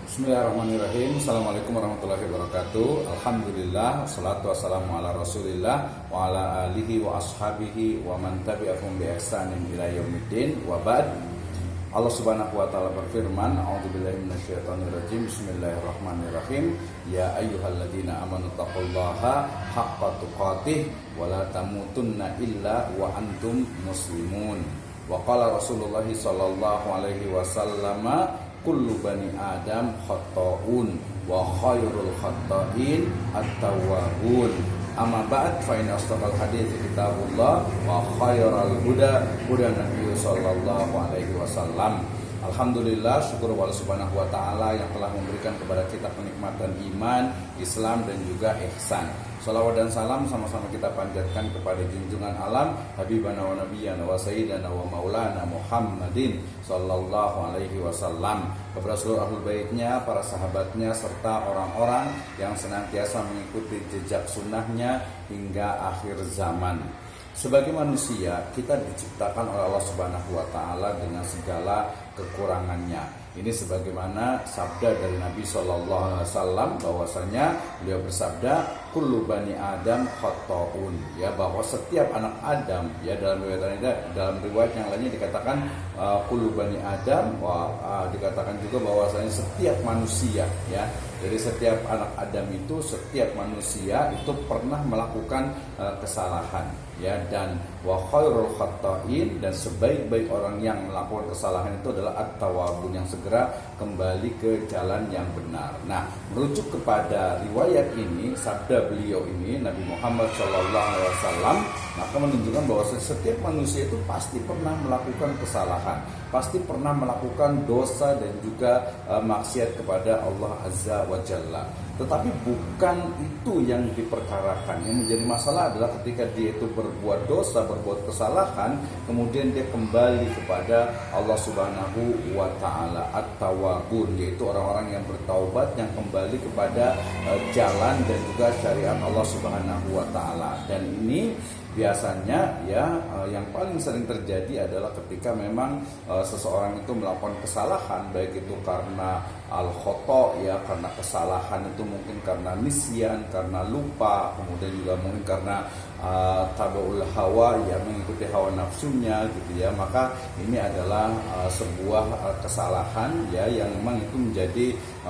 Bismillahirrahmanirrahim. Assalamualaikum warahmatullahi wabarakatuh. Alhamdulillah, wassalatu wassalamu ala rasulillah wa ala alihi wa ashabihi wa man tabi'ahum bi ihsanin ila yaumiddin wa ba'd. Allah subhanahu wa ta'ala berfirman, a'udzubillahi minasyaitonir rajim, bismillahirrahmanirrahim. Ya ayyuhalladzina amanu taqullaha haqqa tuqatih wa la tamutunna illa wa antum muslimun. Wa qala Rasulullah sallallahu alaihi wasallam, kullu bani adam khata'un wa khairul khata'in at-tawwabun. Amma ba'd, fa inna asdaqal hadits kitabullah wa khairal huda huda Nabi sallallahu alaihi wasallam. Alhamdulillah, syukur Allah subhanahu wa ta'ala yang telah memberikan kepada kita kenikmatan iman, Islam dan juga ihsan. Salawat dan salam sama-sama kita panjatkan kepada junjungan alam Habibana wa Nabiyana wa Sayyidana wa Maulana Muhammadin sallallahu alaihi wasallam, kepada seluruh ahlul baitnya, para sahabatnya, serta orang-orang yang senantiasa mengikuti jejak sunnahnya hingga akhir zaman. Sebagai manusia, kita diciptakan oleh Allah Subhanahu wa ta'ala dengan segala kekurangannya. Ini sebagaimana sabda dari Nabi Shallallahu Alaihi Wasallam, bahwasanya beliau bersabda, kullu bani adam khata'un, ya, bahwa setiap anak Adam, ya, dalam riwayat yang lainnya dikatakan kullu bani adam, dikatakan juga bahwasanya setiap manusia, ya, jadi setiap anak Adam itu, setiap manusia itu pernah melakukan kesalahan, ya, dan wa khairul khata'in, dan sebaik-baik orang yang melakukan kesalahan itu adalah at-tawwabun, yang segera kembali ke jalan yang benar. Nah, merujuk kepada riwayat ini, sabda beliau ini, Nabi Muhammad SAW, maka menunjukkan bahwa setiap manusia itu pasti pernah melakukan kesalahan, pasti pernah melakukan dosa dan juga maksiat kepada Allah Azza wa Jalla. Tetapi bukan itu yang diperkarakan. Yang menjadi masalah adalah ketika dia itu berbuat dosa, berbuat kesalahan, kemudian dia kembali kepada Allah Subhanahu wa ta'ala, at-tawwabun, yaitu orang-orang yang bertaubat, yang kembali kepada jalan dan juga syariat Allah Subhanahu wa ta'ala. Dan ini biasanya, ya, yang paling sering terjadi adalah ketika memang seseorang itu melakukan kesalahan, baik itu karena al-khata', ya, karena kesalahan itu mungkin karena nisyan, karena lupa, kemudian juga mungkin karena tabaul hawa, ya, mengikuti hawa nafsunya, gitu, ya. Maka ini adalah sebuah kesalahan, ya, yang memang itu menjadi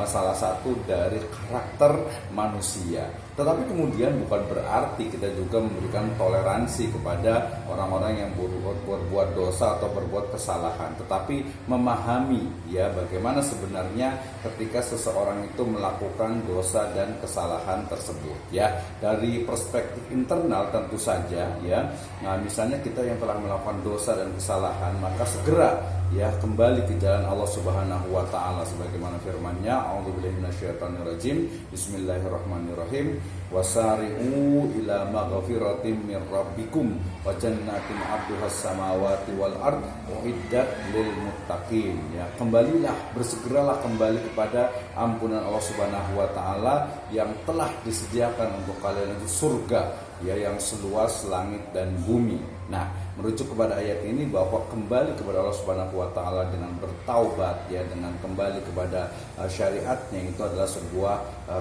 salah satu dari karakter manusia. Tetapi kemudian bukan berarti kita juga memberikan toleransi kepada orang-orang yang berbuat dosa atau berbuat kesalahan, tetapi memahami, ya, bagaimana sebenarnya ketika seseorang itu melakukan dosa dan kesalahan tersebut, ya. Dari perspektif internal tentu saja, ya. Nah, misalnya kita yang telah melakukan dosa dan kesalahan, maka segera, ya, kembali ke jalan Allah Subhanahu wa ta'ala sebagaimana firman-Nya, a'udzubillahi minasyaitonir rajim, bismillahirrahmanirrahim, wasari'u ila maghfiratin min rabbikum wa jannatin 'arduhas samawati wal ard uiddat lil muttaqin, ya. Kembalilah, bersegeralah kembali kepada ampunan Allah Subhanahu wa ta'ala yang telah disediakan untuk kalian itu surga, ya, yang seluas langit dan bumi. Nah, merujuk kepada ayat ini bahwa kembali kepada Allah Subhanahu wa ta'ala dengan bertaubat, ya, dengan kembali kepada syariatnya, itu adalah sebuah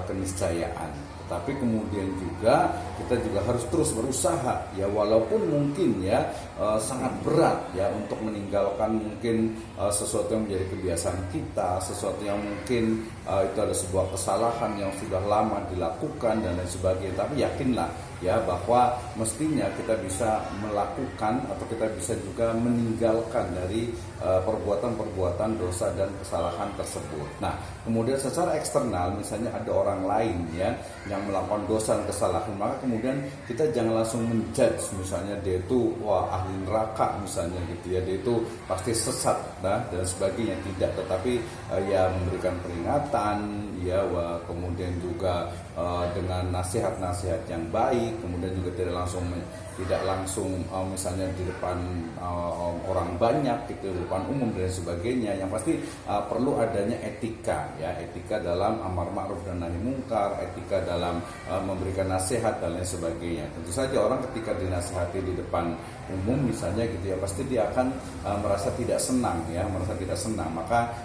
keniscayaan. Tapi kemudian juga kita juga harus terus berusaha, ya, walaupun mungkin, ya, sangat berat, ya, untuk meninggalkan mungkin sesuatu yang menjadi kebiasaan kita, sesuatu yang mungkin itu adalah sebuah kesalahan yang sudah lama dilakukan dan lain sebagainya. Tapi yakinlah, ya, bahwa mestinya kita bisa melakukan atau kita bisa juga meninggalkan dari perbuatan-perbuatan dosa dan kesalahan tersebut. Nah, kemudian secara eksternal, misalnya ada orang lain, ya, yang melakukan dosa dan kesalahan, maka kemudian kita jangan langsung menjudge, misalnya dia itu ahli neraka misalnya, gitu, ya, dia itu pasti sesat, nah, dan sebagainya. Tidak, tetapi ya, memberikan peringatan, ya, kemudian juga dengan nasihat-nasihat yang baik, kemudian juga tidak langsung misalnya di depan orang banyak, gitu, di depan umum dan sebagainya. Yang pasti perlu adanya etika, ya, etika dalam amar ma'ruf dan nahi mungkar, etika dalam memberikan nasihat dan lain sebagainya. Tentu saja orang ketika dinasihati di depan umum misalnya gitu ya, pasti dia akan merasa tidak senang ya, maka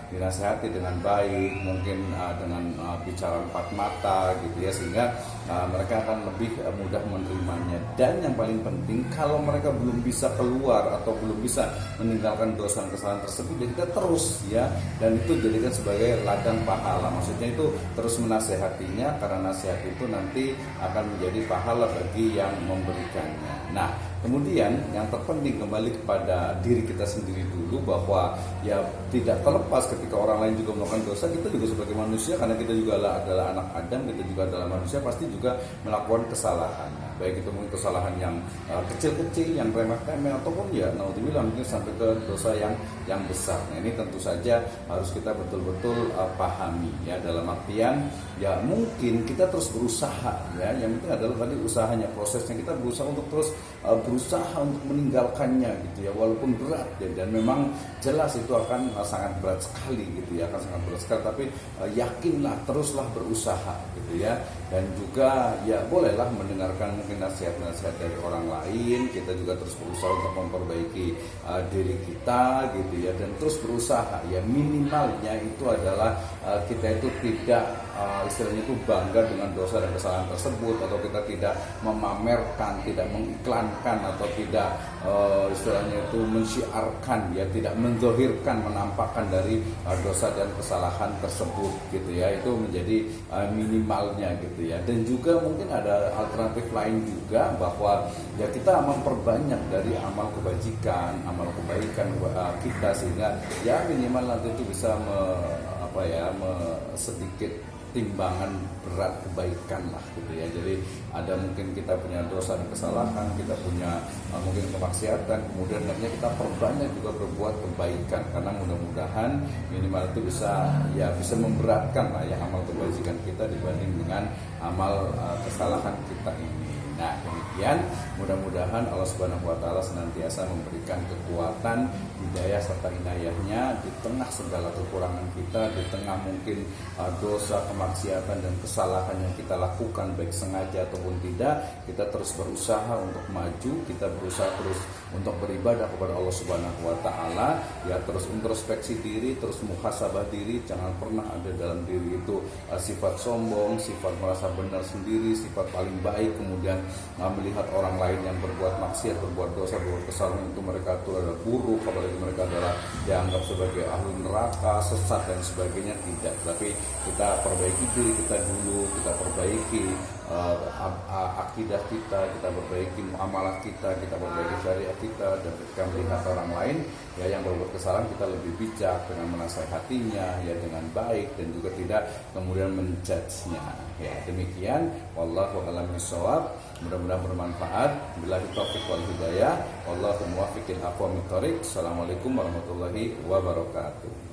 dinasehati dengan baik, mungkin dengan bicara empat mata gitu ya, sehingga mereka akan lebih mudah menerimanya. Dan yang paling penting, kalau mereka belum bisa keluar atau belum bisa meninggalkan dosa dan kesalahan tersebut, ya kita terus ya, dan itu jadikan sebagai ladang pahala. Maksudnya itu terus menasehatinya, karena nasihat itu nanti akan menjadi pahala bagi yang memberikannya. Nah, kemudian yang terpenting kembali kepada diri kita sendiri dulu, bahwa ya tidak terlepas ketika orang lain juga melakukan dosa, kita juga sebagai manusia, karena kita juga adalah anak Adam, kita juga adalah manusia, pasti juga melakukan kesalahan. Baik itu mungkin kesalahan yang kecil-kecil, yang remeh-temeh, ataupun ya naudzubillah mungkin sampai ke dosa yang besar. Nah, ini tentu saja harus kita betul-betul pahami ya, dalam artian ya mungkin kita terus berusaha ya, yang penting adalah tadi usahanya, prosesnya, kita berusaha untuk terus berusaha untuk meninggalkannya gitu ya, walaupun berat ya, dan memang jelas itu akan sangat berat sekali gitu ya, akan sangat berat sekali, tapi yakinlah, teruslah berusaha gitu ya. Dan juga ya bolehlah mendengarkan mungkin nasihat-nasihat dari orang lain, kita juga terus berusaha untuk memperbaiki diri kita gitu ya, dan terus berusaha ya, minimalnya itu adalah kita itu tidak istilahnya itu bangga dengan dosa dan kesalahan tersebut, atau kita tidak memamerkan, tidak mengiklankan, atau tidak istilahnya itu mensyiarkan ya, tidak menzohirkan, menampakkan dari dosa dan kesalahan tersebut gitu ya. Itu menjadi minimalnya gitu ya. Dan juga mungkin ada alternatif lain juga, bahwa ya kita memperbanyak dari amal kebajikan, amal kebaikan kita, sehingga ya minimal nanti itu bisa sedikit timbangan berat kebaikan lah gitu ya. Jadi ada mungkin kita punya dosa dan kesalahan, kita punya mungkin kemaksiatan, kemudian kita perbanyak juga berbuat kebaikan, karena mudah-mudahan minimal itu bisa memberatkan lah ya amal kebajikan kita dibanding dengan amal kesalahan kita ini. Nah, demikian mudah-mudahan Allah Subhanahu wa taala senantiasa memberikan kekuatan, hidayah serta inayahnya di tengah segala kekurangan kita, di tengah mungkin dosa, kemaksiatan dan kesalahan yang kita lakukan baik sengaja ataupun tidak. Kita terus berusaha untuk maju, kita berusaha terus untuk beribadah kepada Allah Subhanahu wa taala, ya terus introspeksi diri, terus muhasabah diri, jangan pernah ada dalam diri itu sifat sombong, sifat merasa benar sendiri, sifat paling baik, kemudian melihat orang lain yang berbuat maksiat, berbuat dosa, berbuat kesalahan itu mereka itu adalah buruk, apalagi mereka adalah dianggap sebagai ahli neraka, sesat dan sebagainya. Tidak, tapi kita perbaiki diri kita dulu, kita perbaiki akidah kita perbaiki muamalah kita perbaiki syariat kita, dan ketika melihat orang lain ya yang berbuat kesalahan, kita lebih bijak dengan menasihatinya ya dengan baik, dan juga tidak kemudian menjudge-nya. Ya, demikian wallahu a'lam bishawab. Mudah-mudahan bermanfaat. Billahi taufiq wal hidayah. Wallahu muwaffiqil aqwamit thoriq. Assalamualaikum warahmatullahi wabarakatuh.